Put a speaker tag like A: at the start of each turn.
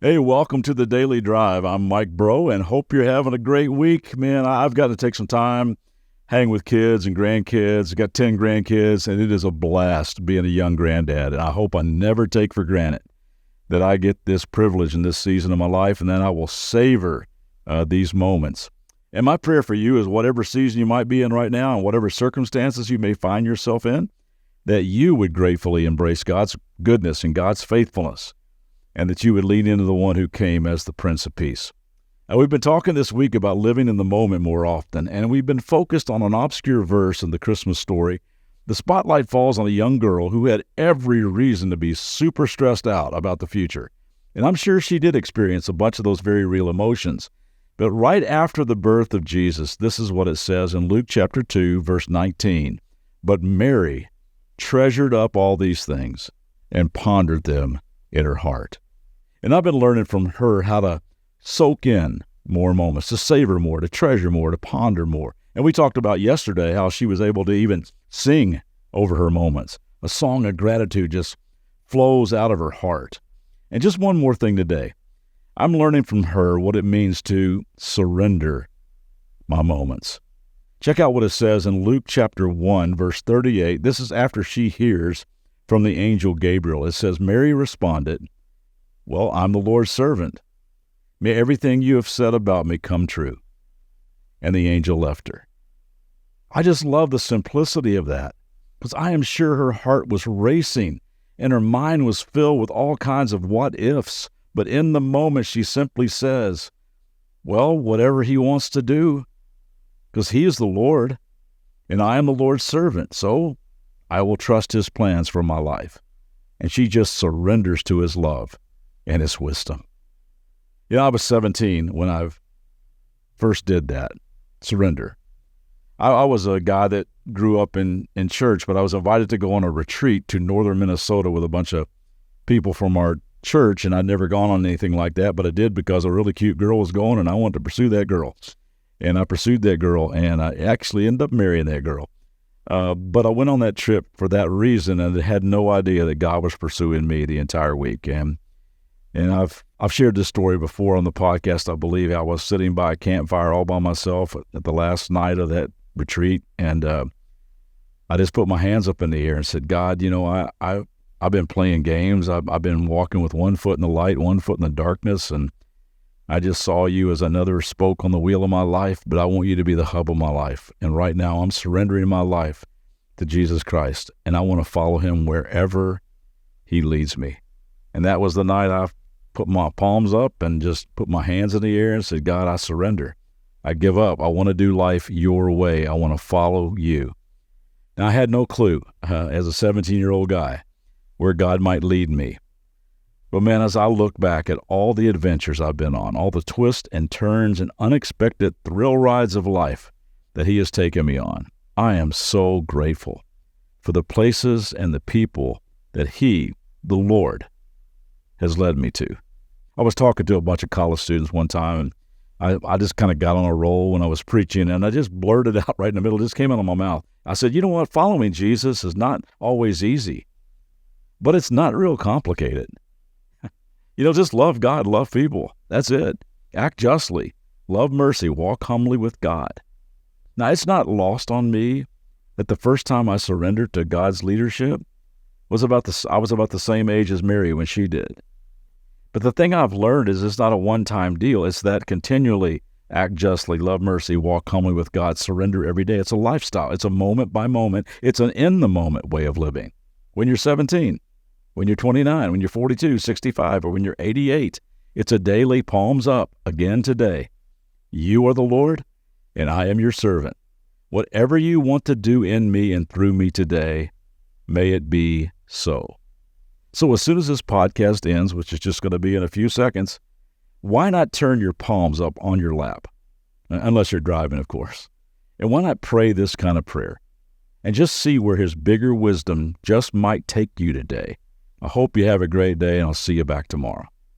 A: Hey, welcome to the Daily Drive. I'm Mike Bro, and hope you're having a great week. Man, I've got to take some time, hang with kids and grandkids. I've got 10 grandkids, and it is a blast being a young granddad. And I hope I never take for granted that I get this privilege in this season of my life, and then I will savor these moments. And my prayer for you is whatever season you might be in right now and whatever circumstances you may find yourself in, that you would gratefully embrace God's goodness and God's faithfulness, and that you would lean into the one who came as the Prince of Peace. Now, we've been talking this week about living in the moment more often, and we've been focused on an obscure verse in the Christmas story. The spotlight falls on a young girl who had every reason to be super stressed out about the future. And I'm sure she did experience a bunch of those very real emotions. But right after the birth of Jesus, this is what it says in Luke chapter 2, verse 19. But Mary treasured up all these things and pondered them in her heart. And I've been learning from her how to soak in more moments, to savor more, to treasure more, to ponder more. And we talked about yesterday how she was able to even sing over her moments. A song of gratitude just flows out of her heart. And just one more thing today. I'm learning from her what it means to surrender my moments. Check out what it says in Luke chapter 1, verse 38. This is after she hears from the angel Gabriel. It says, Mary responded, well, I'm the Lord's servant. May everything you have said about me come true. And the angel left her. I just love the simplicity of that, because I am sure her heart was racing and her mind was filled with all kinds of what ifs. But in the moment, she simply says, well, whatever he wants to do, because he is the Lord and I am the Lord's servant. So I will trust his plans for my life. And she just surrenders to his love and his wisdom. You know, I was 17 when I first did that, surrender. I was a guy that grew up in church, but I was invited to go on a retreat to northern Minnesota with a bunch of people from our church, and I'd never gone on anything like that, but I did because a really cute girl was going, and I wanted to pursue that girl. And I pursued that girl, and I actually ended up marrying that girl. But I went on that trip for that reason, and had no idea that God was pursuing me the entire week. And I've shared this story before on the podcast. I believe I was sitting by a campfire all by myself at the last night of that retreat, and I just put my hands up in the air and said, God, you know, I've been playing games. I've been walking with one foot in the light, one foot in the darkness, and I just saw you as another spoke on the wheel of my life, but I want you to be the hub of my life. And right now I'm surrendering my life to Jesus Christ, and I want to follow him wherever he leads me. And that was the night I put my palms up and just put my hands in the air and said, God, I surrender. I give up. I want to do life your way. I want to follow you. Now, I had no clue as a 17-year-old guy where God might lead me. But man, as I look back at all the adventures I've been on, all the twists and turns and unexpected thrill rides of life that he has taken me on, I am so grateful for the places and the people that he, the Lord, has led me to. I was talking to a bunch of college students one time, and I just kind of got on a roll when I was preaching, and I just blurted out right in the middle. It just came out of my mouth. I said, you know what? Following Jesus is not always easy, but it's not real complicated. You know, just love God, love people. That's it. Act justly, love mercy, walk humbly with God. Now, it's not lost on me that the first time I surrendered to God's leadership I was about the same age as Mary when she did. But the thing I've learned is it's not a one-time deal. It's that continually act justly, love mercy, walk humbly with God, surrender every day. It's a lifestyle. It's a moment by moment. It's an in-the-moment way of living. When you're 17, when you're 29, when you're 42, 65, or when you're 88, it's a daily palms up again today. You are the Lord, and I am your servant. Whatever you want to do in me and through me today, may it be so. So as soon as this podcast ends, which is just going to be in a few seconds, why not turn your palms up on your lap? Unless you're driving, of course. And why not pray this kind of prayer? And just see where his bigger wisdom just might take you today. I hope you have a great day, and I'll see you back tomorrow.